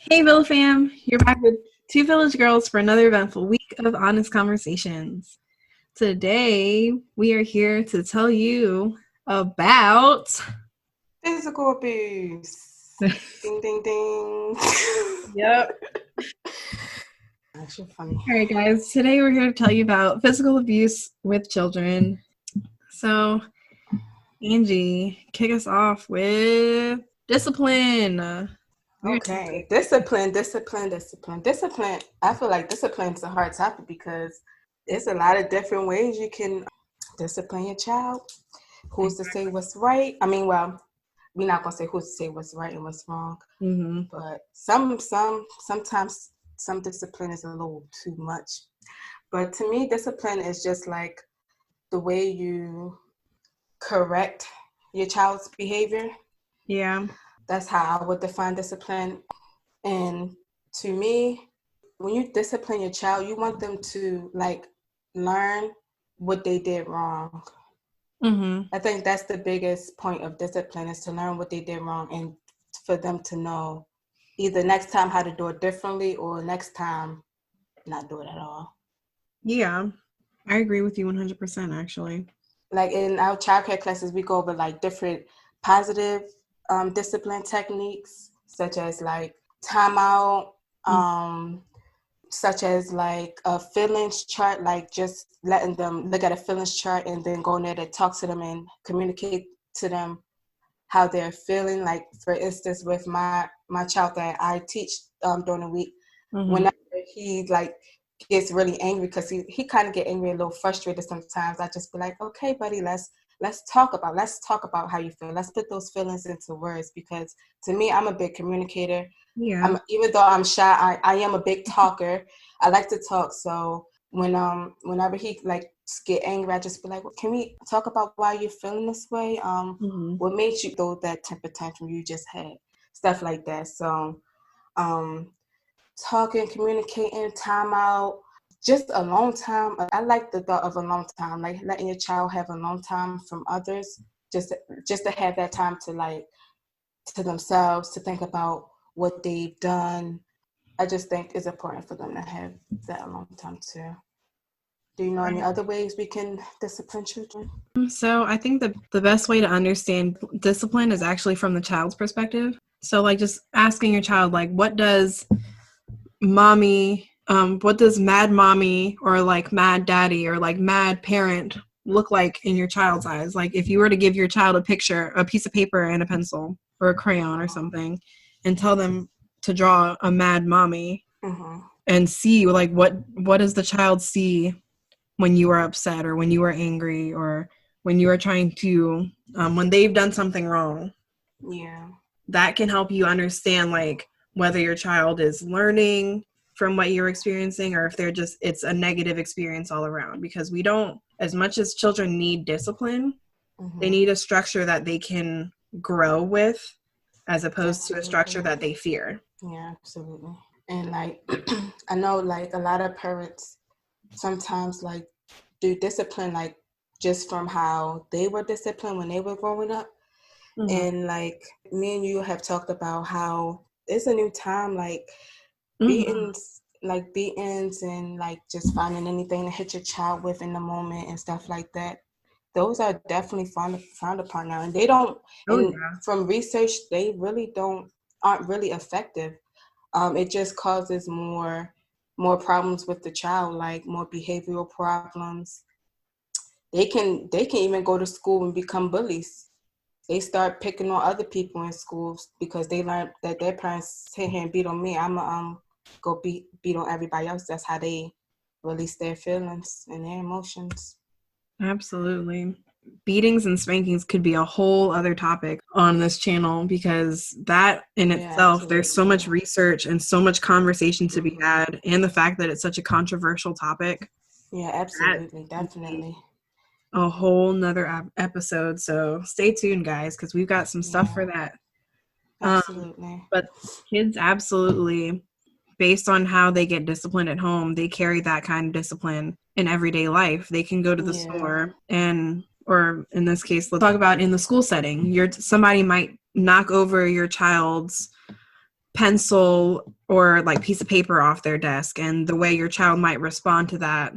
Hey, Villa fam! You're back with Two Village Girls for another eventful week of honest conversations. Today, we are here to tell you about Physical abuse. Ding, ding, ding. Yep. Actually funny. All right, guys. Today, we're here to tell you about physical abuse with children. So, Angie, kick us off with discipline. Okay. Discipline. I feel like discipline is a hard topic because there's a lot of different ways you can discipline your child. Who's to say what's right? We're not gonna say who's to say what's right and what's wrong. Mm-hmm. But sometimes some discipline is a little too much. But to me, discipline is just like the way you correct your child's behavior. Yeah. That's how I would define discipline. And to me, when you discipline your child, you want them to like learn what they did wrong. Mm-hmm. I think that's the biggest point of discipline, is to learn what they did wrong and for them to know either next time how to do it differently or next time not do it at all. Yeah. I agree with you 100%, actually. Like in our childcare classes, we go over like different positive discipline techniques, such as like timeout, such as like a feelings chart, like just letting them look at a feelings chart and then going there to talk to them and communicate to them how they're feeling. Like for instance, with my child that I teach during the week, whenever he like gets really angry, because he kind of get angry, a little frustrated sometimes, I just be like, okay, buddy, let's talk about how you feel. Let's put those feelings into words, because to me, I'm a big communicator. Yeah. Even though I'm shy, I am a big talker. I like to talk. So whenever he like get angry, I just be like, well, can we talk about why you're feeling this way? What made you throw that temper tantrum you just had? Stuff like that. So talking, communicating, time out, just a long time. I like the thought of a long time, like letting your child have a long time from others, just to have that time to like to themselves, to think about what they've done. I just think it's important for them to have that a long time too. Do you know any other ways we can discipline children? So I think the best way to understand discipline is actually from the child's perspective. So like just asking your child, like, what does mad mommy or like mad daddy or like mad parent look like in your child's eyes? Like if you were to give your child a picture, a piece of paper and a pencil or a crayon or something, and tell them to draw a mad mommy and see like what does the child see when you are upset or when you are angry or when you are trying to when they've done something wrong. Yeah. That can help you understand like whether your child is learning from what you're experiencing or if it's a negative experience all around. Because we don't, as much as children need discipline, they need a structure that they can grow with, as opposed to a structure that they fear. Yeah, absolutely. And like I know like a lot of parents sometimes like do discipline like just from how they were disciplined when they were growing up. And like me and you have talked about how it's a new time, like beatings and like just finding anything to hit your child with in the moment and stuff like that. Those are definitely frowned upon now, and they don't. From research, they really aren't really effective. It just causes more problems with the child, like more behavioral problems. They can even go to school and become bullies. They start picking on other people in schools because they learn that their parents sit here and beat on me. I'm a go beat on everybody else. That's how they release their feelings and their emotions. Absolutely. Beatings and spankings could be a whole other topic on this channel, because that in itself, there's so much research and so much conversation to be had, and the fact that it's such a controversial topic. Yeah, absolutely. Definitely. A whole nother episode. So stay tuned, guys, because we've got some stuff for that. Absolutely. But kids absolutely, based on how they get disciplined at home, they carry that kind of discipline in everyday life. They can go to the store or in this case, let's talk about in the school setting. Somebody might knock over your child's pencil or like piece of paper off their desk, and the way your child might respond to that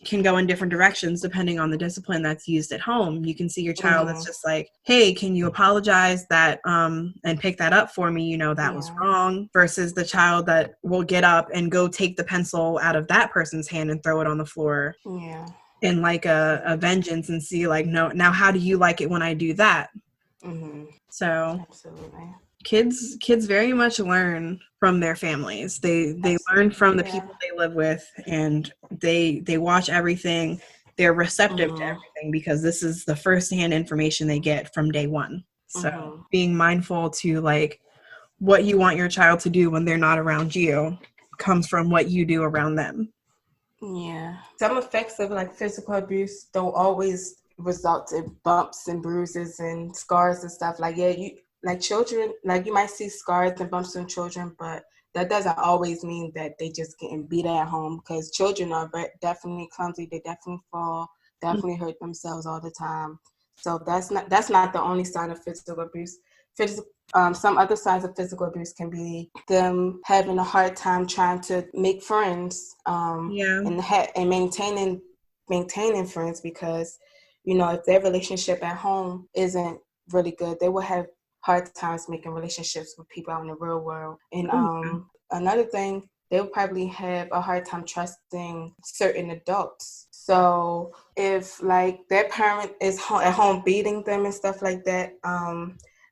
can go in different directions depending on the discipline that's used at home. You can see your child that's just like, hey, can you apologize that and pick that up for me, you know, that was wrong, versus the child that will get up and go take the pencil out of that person's hand and throw it on the floor in like a vengeance, and see like, no, now how do you like it when I do that? So absolutely. Kids very much learn from their families. They learn from the people they live with, and they watch everything. They're receptive to everything because this is the firsthand information they get from day one. So being mindful to like what you want your child to do when they're not around you comes from what you do around them. Yeah. Some effects of like physical abuse don't always result in bumps and bruises and scars and stuff. Like, you like children, like you might see scars and bumps in children, but that doesn't always mean that they just getting beat at home, because children are definitely clumsy. They definitely fall, definitely hurt themselves all the time. So that's not the only sign of physical abuse. Some other signs of physical abuse can be them having a hard time trying to make friends, and maintaining friends, because, you know, if their relationship at home isn't really good, they will have hard times making relationships with people out in the real world. And another thing, they'll probably have a hard time trusting certain adults. So if like their parent is at home beating them and stuff like that,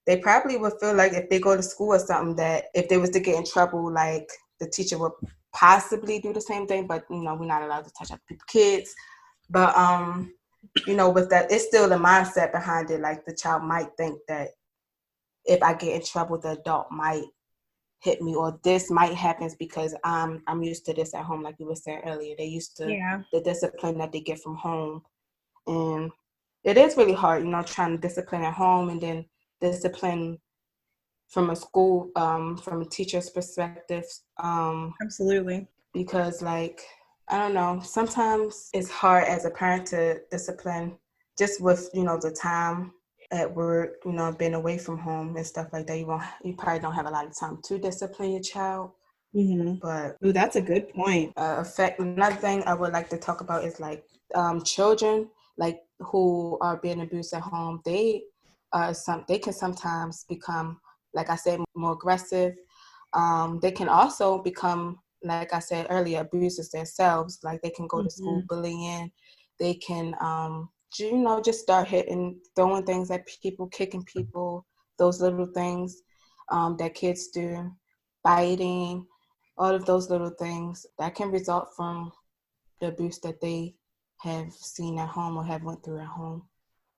they probably would feel like if they go to school or something, that if they was to get in trouble, like the teacher would possibly do the same thing. But, you know, we're not allowed to touch other people's kids. But, you know, with that, it's still the mindset behind it. Like the child might think that if I get in trouble, the adult might hit me, or this might happen because I'm used to this at home. Like you were saying earlier, they used to the discipline that they get from home. And it is really hard, you know, trying to discipline at home and then discipline from a school, from a teacher's perspective. Absolutely. Because like, I don't know, sometimes it's hard as a parent to discipline just with, you know, the time at work, you know, being away from home and stuff like that. You probably don't have a lot of time to discipline your child. But that's a good point. Another thing I would like to talk about is like children like who are being abused at home. They can sometimes become, like I said, more aggressive. They can also become, like I said earlier, abusers themselves. Like they can go to school bullying. They can you know, just start hitting, throwing things at people, kicking people, those little things that kids do, biting, all of those little things that can result from the abuse that they have seen at home or have went through at home.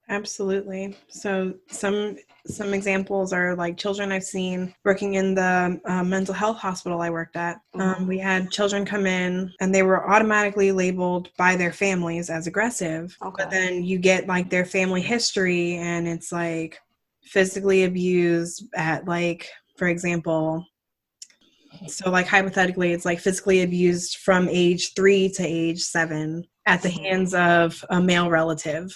Absolutely. So some examples are like children I've seen working in the mental health hospital I worked at. We had children come in and they were automatically labeled by their families as aggressive. Okay. But then you get like their family history and it's like physically abused at like, for example, so like hypothetically, it's like physically abused from age 3 to age 7 at the hands of a male relative.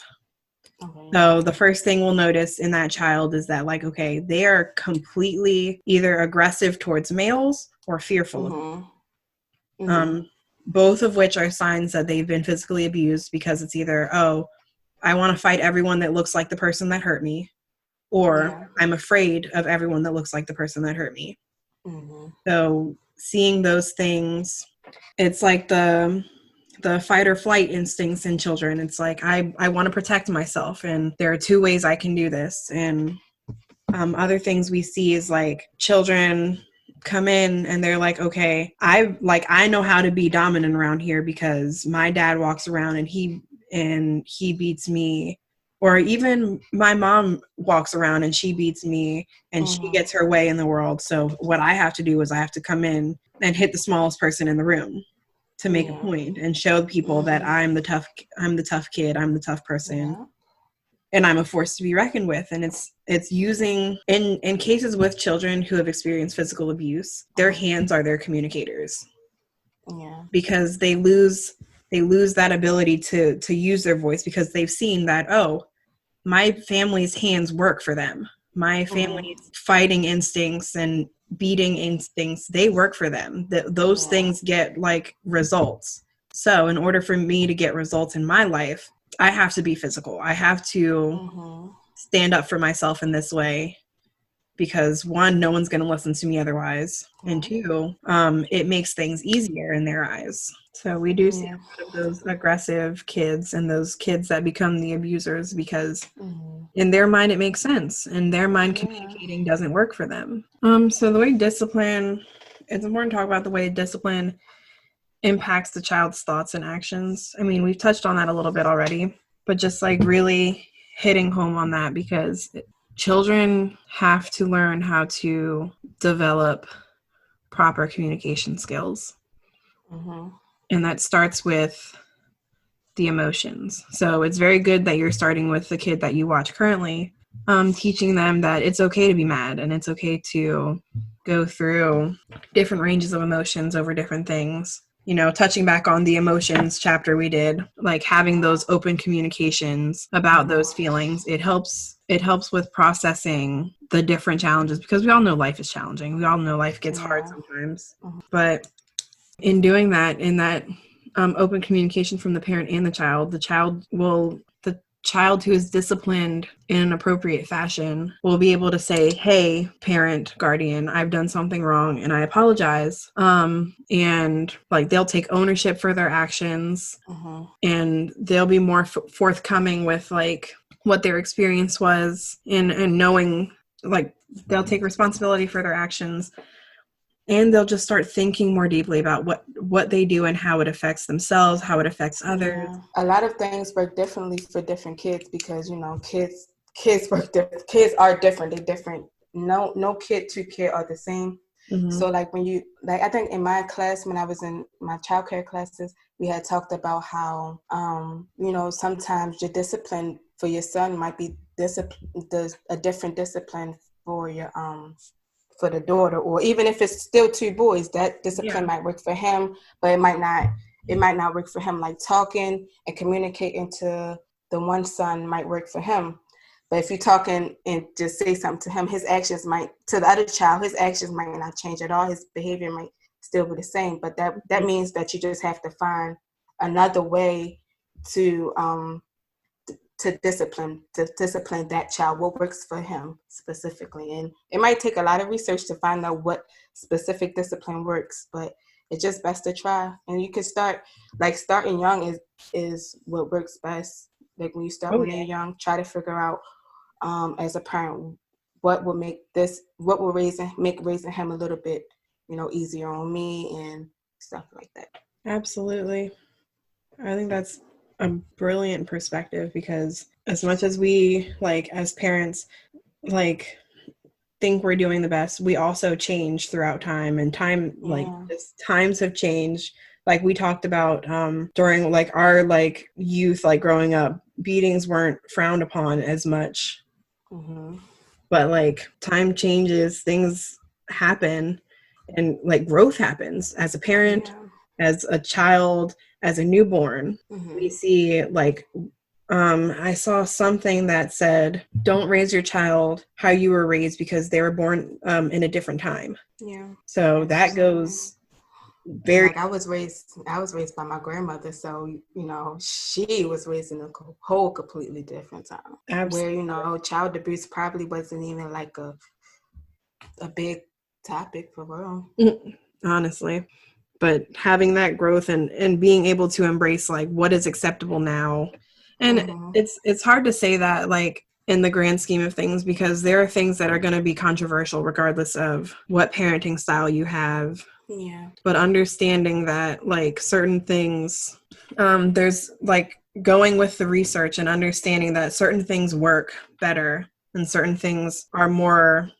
Okay. So the first thing we'll notice in that child is that like, okay, they are completely either aggressive towards males or fearful of them. Both of which are signs that they've been physically abused, because it's either, oh, I want to fight everyone that looks like the person that hurt me, or I'm afraid of everyone that looks like the person that hurt me. So seeing those things, it's like the fight or flight instincts in children. It's like, I want to protect myself, and there are 2 ways I can do this. And other things we see is like children come in and they're like, okay, I know how to be dominant around here because my dad walks around and he beats me. Or even my mom walks around and she beats me and she gets her way in the world. So what I have to do is I have to come in and hit the smallest person in the room to make a point and show people that I'm the tough kid, I'm the tough person, and I'm a force to be reckoned with. And it's using in cases with children who have experienced physical abuse, their hands are their communicators. Because they lose that ability to use their voice, because they've seen that, oh, my family's hands work for them. My family's fighting instincts and beating instincts, they work for them. Those things get like results. So in order for me to get results in my life, I have to be physical. I have to stand up for myself in this way, because one, no one's going to listen to me otherwise, and two, it makes things easier in their eyes. So we do see a lot of those aggressive kids and those kids that become the abusers because in their mind it makes sense. In their mind, communicating doesn't work for them. So the way discipline, it's important to talk about the way discipline impacts the child's thoughts and actions. I mean, we've touched on that a little bit already, but just like really hitting home on that, because children have to learn how to develop proper communication skills. And that starts with the emotions. So it's very good that you're starting with the kid that you watch currently, teaching them that it's okay to be mad and it's okay to go through different ranges of emotions over different things. You know, touching back on the emotions chapter we did, like having those open communications about those feelings, it helps with processing the different challenges, because we all know life is challenging. We all know life gets hard sometimes. But in doing that, in that open communication from the parent and the child who is disciplined in an appropriate fashion will be able to say, hey, parent, guardian, I've done something wrong and I apologize. And like they'll take ownership for their actions, and they'll be more forthcoming with like what their experience was, and knowing, like they'll take responsibility for their actions. And they'll just start thinking more deeply about what they do and how it affects themselves, how it affects others. A lot of things work differently for different kids because, you know, kids work different. Kids are different. They're different. No kid, two kid are the same. So like when you, like I think in my class, when I was in my childcare classes, we had talked about how, you know, sometimes your discipline for your son might be a different discipline for your for the daughter, or even if it's still two boys, that discipline might work for him, but it might not work for him. Like talking and communicating to the one son might work for him, but if you're talking and just say something to him, his actions might, to the other child, his actions might not change at all. His behavior might still be the same, but that means that you just have to find another way to discipline that child, what works for him specifically. And it might take a lot of research to find out what specific discipline works, but it's just best to try. And you can starting young is what works best. Like when you start when you're young, try to figure out as a parent what will make raising him a little bit, you know, easier on me and stuff like that. Absolutely. I think that's a brilliant perspective, because as much as we, like as parents, like think we're doing the best, we also change throughout time, and times have changed. Like we talked about during like our like youth, like growing up, beatings weren't frowned upon as much. But like time changes, things happen, and like growth happens as a parent, as a child, as a newborn. We see like I saw something that said, don't raise your child how you were raised, because they were born in a different time. So that goes very, like I was raised by my grandmother, so you know she was raised in a whole completely different time. Absolutely. Where, you know, child abuse probably wasn't even like a big topic for real, honestly. But having that growth and being able to embrace like what is acceptable now, and it's hard to say that like in the grand scheme of things, because there are things that are going to be controversial regardless of what parenting style you have. But understanding that like certain things, there's like going with the research and understanding that certain things work better and certain things are more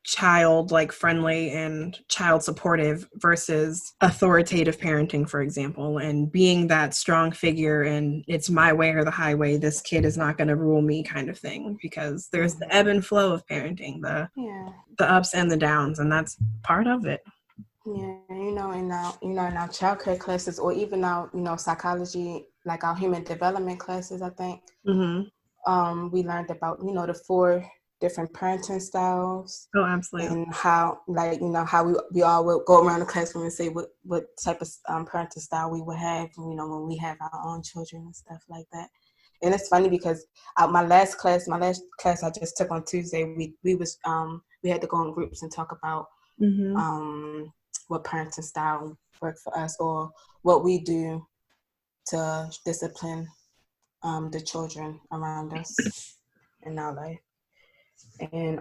child like friendly and child supportive versus authoritative parenting, for example, and being that strong figure and it's my way or the highway, this kid is not going to rule me kind of thing, because there's the ebb and flow of parenting, the ups and the downs, and that's part of it. In our childcare classes, or even our, you know, psychology, like our human development classes, I think we learned about, you know, the 4 different parenting styles Oh, absolutely. and how, like, how we all would go around the classroom and say what type of parenting style we would have, when we have our own children and stuff like that. And it's funny because my last class I just took on Tuesday, we had to go in groups and talk about Mm-hmm. what parenting style worked for us, or what we do to discipline the children around us in our life. And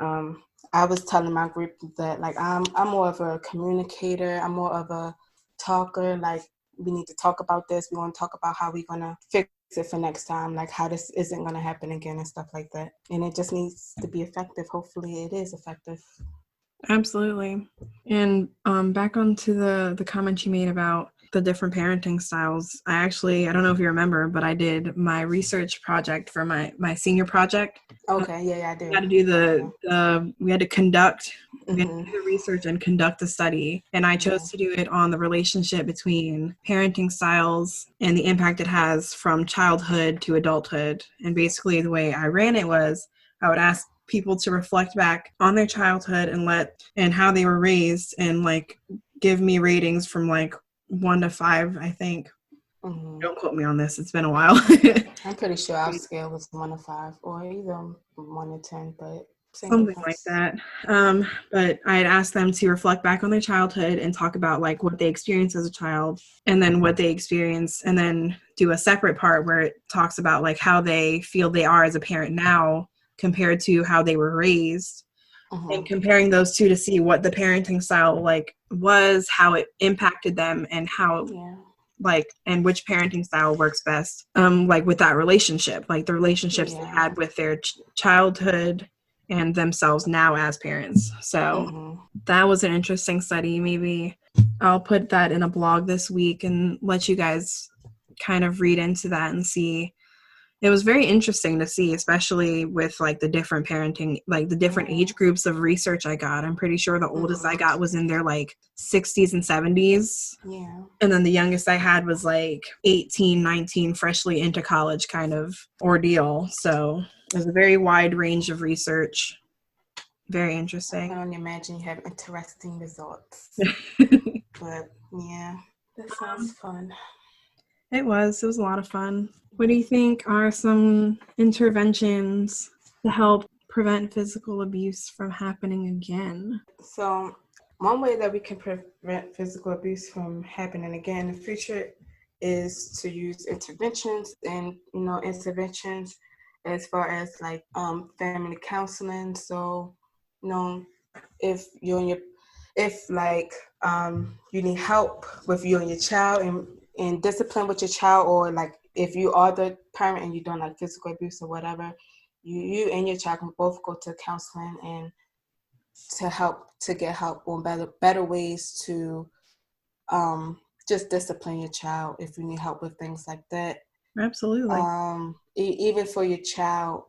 I was telling my group that, like, I'm more of a communicator. I'm more of a talker. Like, we need to talk about this. We want to talk about how we're gonna fix it for next time. Like, how this isn't gonna happen again and stuff like that. And it just needs to be effective. Hopefully, it is effective. Absolutely. And back onto the comment you made about the different parenting styles. I don't know if you remember, but I did my research project for my senior project. Okay, yeah, I do. We had to do we had to conduct we had to Mm-hmm. do the research and conduct a study, and I chose to do it on the relationship between parenting styles and the impact it has from childhood to adulthood. And basically the way I ran it was I would ask people to reflect back on their childhood and how they were raised, and like give me ratings from like 1 to 5, I think. Mm-hmm. Don't quote me on this, it's been a while. I'm pretty sure our scale was 1 to 5, or even 1 to 10, but same Something like difference. that. But I had asked them to reflect back on their childhood and talk about like what they experienced as a child, and then what they experienced, and then do a separate part where it talks about like how they feel they are as a parent now compared to how they were raised, and comparing those two to see what the parenting style like was, how it impacted them, and how and which parenting style works best like with that relationship, like the relationships they had with their childhood and themselves now as parents. So that was an interesting study. Maybe I'll put that in a blog this week and let you guys kind of read into that and see. It was very interesting to see, especially with like the different parenting, like the different age groups of research I got. I'm pretty sure the oldest I got was in their like 60s and 70s. Yeah. And then the youngest I had was like 18, 19, freshly into college kind of ordeal. So it was a very wide range of research. Very interesting. I can only imagine you have interesting results. But yeah, that sounds fun. It was a lot of fun. What do you think are some interventions to help prevent physical abuse from happening again? So one way that we can prevent physical abuse from happening again in the future is to use interventions, and interventions as far as like family counseling. So if you need help with you and your child and discipline with your child, or like if you are the parent and you don't like physical abuse or whatever, you and your child can both go to counseling and to get help on better ways to just discipline your child if you need help with things like that. Absolutely. Even for your child,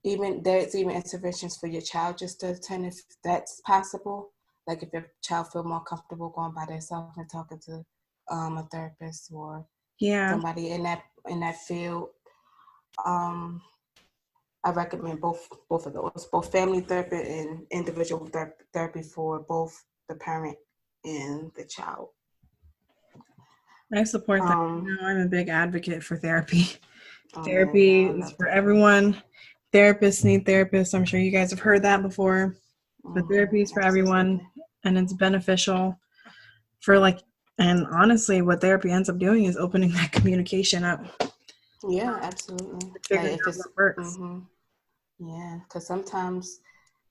there's even interventions for your child just to attend if that's possible. Like if your child feel more comfortable going by themselves and talking to a therapist or somebody in that field. I recommend both of those, both family therapy and individual therapy for both the parent and the child. I support that. I'm a big advocate for therapy. Therapy is for everyone. Therapists need therapists. I'm sure you guys have heard that before. But therapy is for everyone, and it's beneficial for and honestly, what therapy ends up doing is opening that communication up. Yeah, absolutely. Figuring out what works. Yeah, because sometimes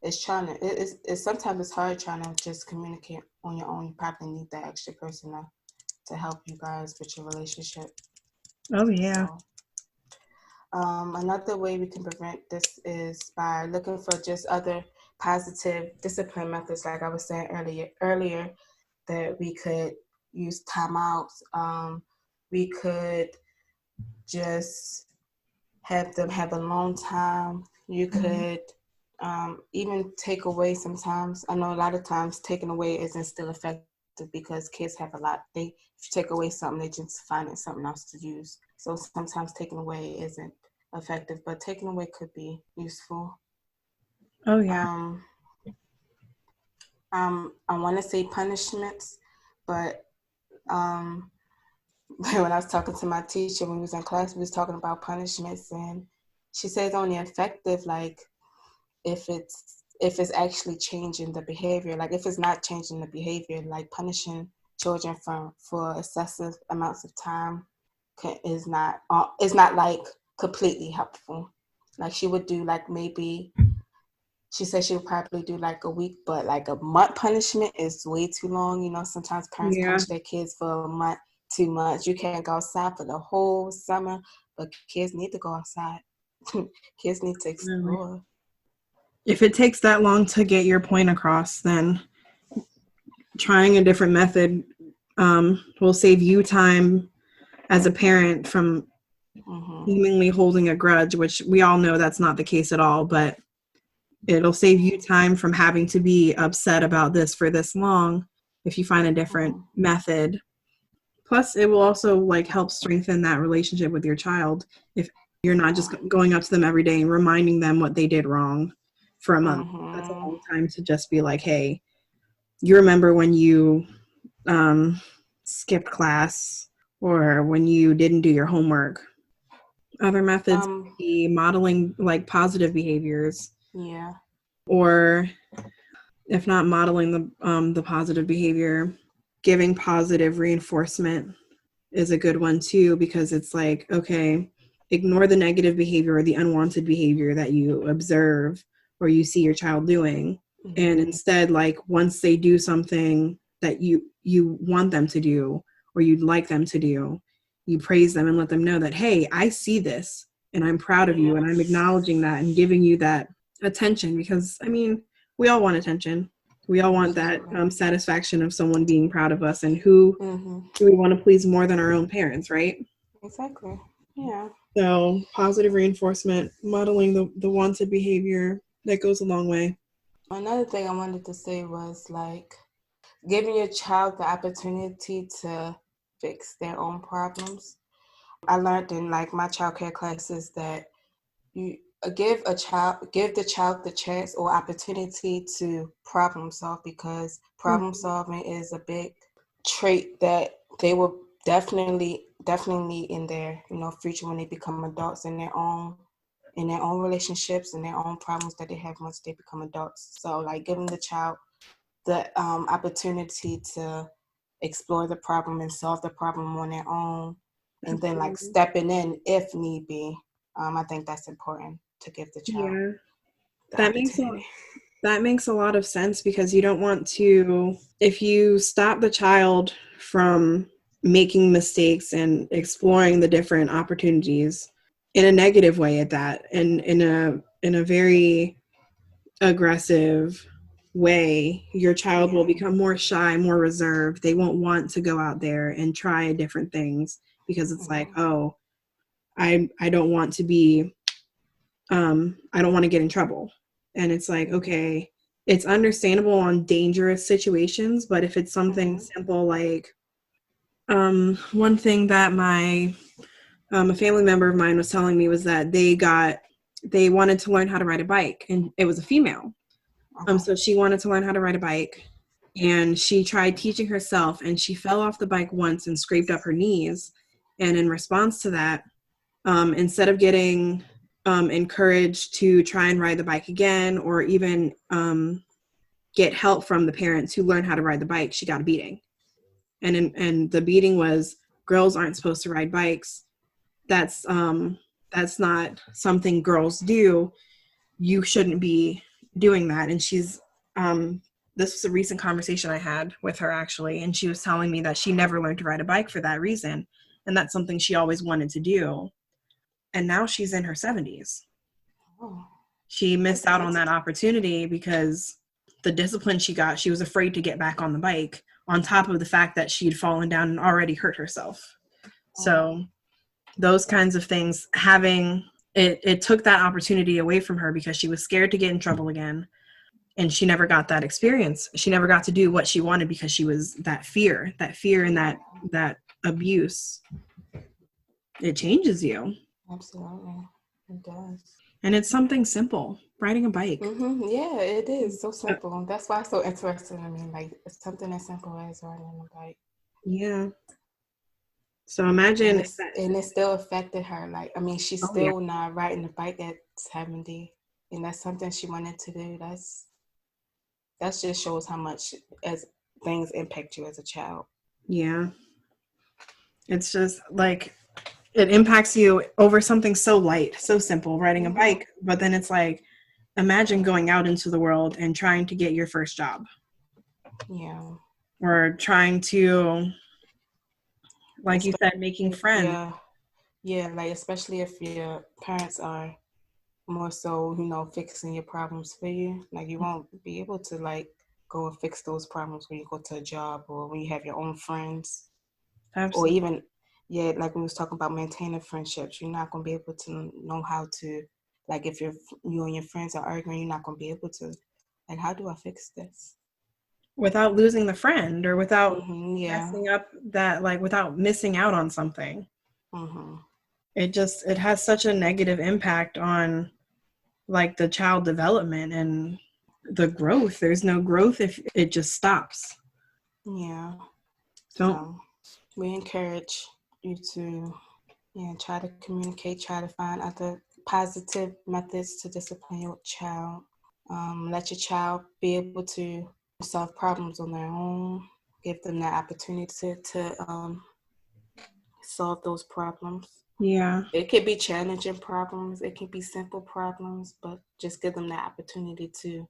sometimes it's hard trying to just communicate on your own. You probably need that extra person to help you guys with your relationship. Oh yeah. So, another way we can prevent this is by looking for just other positive discipline methods, like I was saying earlier, that we could use timeouts. We could just have them have alone time. You could even take away sometimes. I know a lot of times taking away isn't still effective because kids have a lot. If you take away something, they just find something else to use. So sometimes taking away isn't effective, but taking away could be useful. Oh yeah. Um, I want to say punishments, but um, when I was talking to my teacher when we was in class, we was talking about punishments, and she says only effective like if it's actually changing the behavior. Like if it's not changing the behavior, like punishing children for excessive amounts of time is not like completely helpful. Like she would do like maybe she said she would probably do like a week, but like a month punishment is way too long. You know, sometimes parents Yeah. punish their kids for a month, 2 months. You can't go outside for the whole summer, but kids need to go outside. Kids need to Really. explore. If it takes that long to get your point across, then trying a different method will save you time as a parent from Hmm. seemingly holding a grudge, which we all know that's not the case at all, but it'll save you time from having to be upset about this for this long if you find a different Hmm. method. Plus, it will also like help strengthen that relationship with your child if you're not just going up to them every day and reminding them what they did wrong for a month. That's a Hmm. long time to just be like, hey, you remember when you um, skipped class or when you didn't do your homework. Other methods would Um, be modeling like positive behaviors, yeah. or if not modeling the positive behavior, giving positive reinforcement is a good one too, because it's like, okay, ignore the negative behavior or the unwanted behavior that you observe or you see your child doing, and Hmm. instead, like, once they do something that you want them to do or you'd like them to do, you praise them and let them know that, hey, I see this and I'm proud of you Yeah. and I'm acknowledging that and giving you that attention, because I mean, we all want attention. We all want that Absolutely. satisfaction of someone being proud of us, and who Hmm. do we want to please more than our own parents, right? Exactly. Yeah. So positive reinforcement, modeling the wanted behavior, that goes a long way. Another thing I wanted to say was like giving your child the opportunity to fix their own problems. I learned in like my child care classes that you give the child the chance or opportunity to problem solve, because problem Mhm. solving is a big trait that they will definitely need in their future when they become adults in their own relationships and their own problems that they have once they become adults. So like giving the child the opportunity to explore the problem and solve the problem on their own, and then like Absolutely. stepping in if need be. I think that's important to give the child Yeah. the That makes a opportunity. that makes a lot of sense, because you don't want to, if you stop the child from making mistakes and exploring the different opportunities in a negative way at that, and in a very aggressive way, your child will Yeah. become more shy, more reserved. They won't want to go out there and try different things, because it's like, Hmm. oh, I don't want to be I don't want to get in trouble. And it's like, okay, it's understandable on dangerous situations, but if it's something Hmm. simple like one thing that my a family member of mine was telling me was that they wanted to learn how to ride a bike, and it was a female. Okay. So she wanted to learn how to ride a bike, and she tried teaching herself, and she fell off the bike once and scraped up her knees. And in response to that, instead of getting encouraged to try and ride the bike again, or even get help from the parents who learn how to ride the bike, she got a beating. And the beating was, girls aren't supposed to ride bikes. That's that's not something girls do. You shouldn't be doing that. And she's this was a recent conversation I had with her, actually, and she was telling me that she never learned to ride a bike for that reason, and that's something she always wanted to do. And now she's in her 70s. Oh, She missed that's out good. on that opportunity because the discipline she got, she was afraid to get back on the bike, on top of the fact that she'd fallen down and already hurt herself. Oh, So those kinds of things, having it took that opportunity away from her because she was scared to get in trouble again, and she never got that experience. She never got to do what she wanted because she was that fear and yeah, that abuse. It changes you. absolutely. It does. And it's something simple, riding a bike. Yeah, it is so simple. That's why it's so interesting. I mean, like it's something as simple as riding a bike. Yeah. So imagine that. And it still affected her. Like, I mean, she's Oh, yeah. still not riding the bike at 70, and that's something she wanted to do. That just shows how much as things impact you as a child. Yeah. It's just like it impacts you over something so light, so simple, riding a bike. But then it's like, imagine going out into the world and trying to get your first job. Yeah. Or trying to, like you said, making friends. Yeah, like especially if your parents are more so, fixing your problems for you. Like you won't be able to like go and fix those problems when you go to a job or when you have your own friends. Or Absolutely. even, like we was talking about maintaining friendships. You're not gonna be able to know how to, like if you and your friends are arguing, you're not gonna be able to, like, how do I fix this? Without losing the friend or without Yeah. messing up that, like without missing out on something. Mm-hmm. It has such a negative impact on like the child development and the growth. There's no growth if it just stops. Yeah. Don't. So we encourage you to try to communicate, try to find other positive methods to discipline your child. Let your child be able to solve problems on their own. Give them that opportunity to solve those problems. Yeah. It could be challenging problems. It can be simple problems, but just give them that opportunity to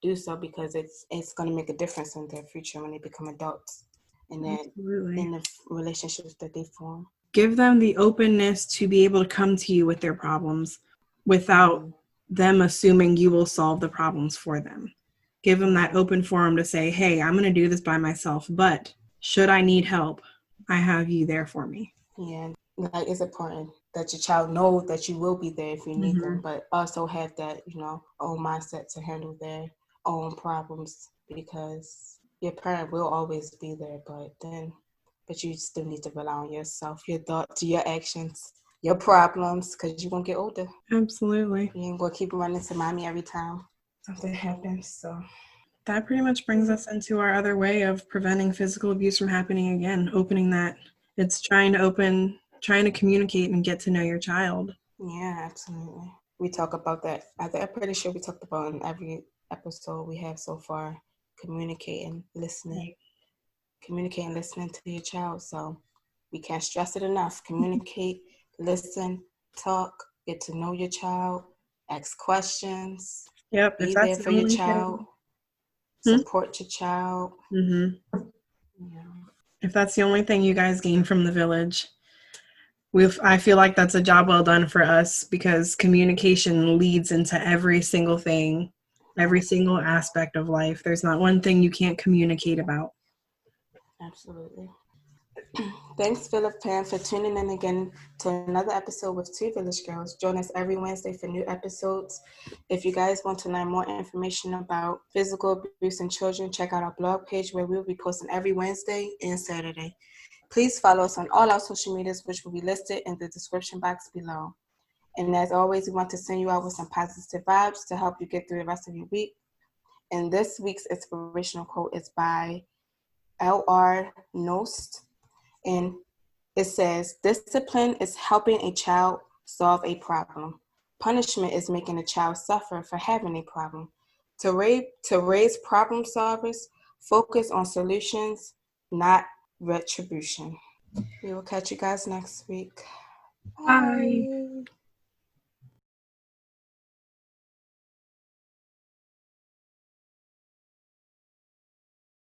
do so because it's going to make a difference in their future when they become adults and then Absolutely. in the relationships that they form. Give them the openness to be able to come to you with their problems without them assuming you will solve the problems for them. Give them that open forum to say, hey, I'm going to do this by myself, but should I need help, I have you there for me. Yeah, like it's important that your child know that you will be there if you need them, but also have that, own mindset to handle their own problems because your parent will always be there, but you still need to rely on yourself, your thoughts, your actions, your problems, because you're going to get older. Absolutely. You ain't going to keep running to mommy every time something happens, so. That pretty much brings us into our other way of preventing physical abuse from happening again, opening that. It's trying to communicate and get to know your child. Yeah, absolutely. We talk about that. I'm pretty sure we talked about in every episode we have so far, communicating, listening to your child. So we can't stress it enough. Communicate, listen, talk, get to know your child, ask questions, Yep, if be that's there the for your only child, thing. support your child. Yeah. If that's the only thing you guys gain from the village, I feel like that's a job well done for us because communication leads into every single thing, every single aspect of life. There's not one thing you can't communicate about. Absolutely. Thanks, Philip Pan, for tuning in again to another episode with Two Village Girls. Join us every Wednesday for new episodes. If you guys want to learn more information about physical abuse in children, check out our blog page where we'll be posting every Wednesday and Saturday. Please follow us on all our social medias, which will be listed in the description box below. And as always, we want to send you out with some positive vibes to help you get through the rest of your week. And this week's inspirational quote is by L.R. Nost. And it says, discipline is helping a child solve a problem. Punishment is making a child suffer for having a problem. To raise problem solvers, focus on solutions, not retribution. We will catch you guys next week. Bye. Bye.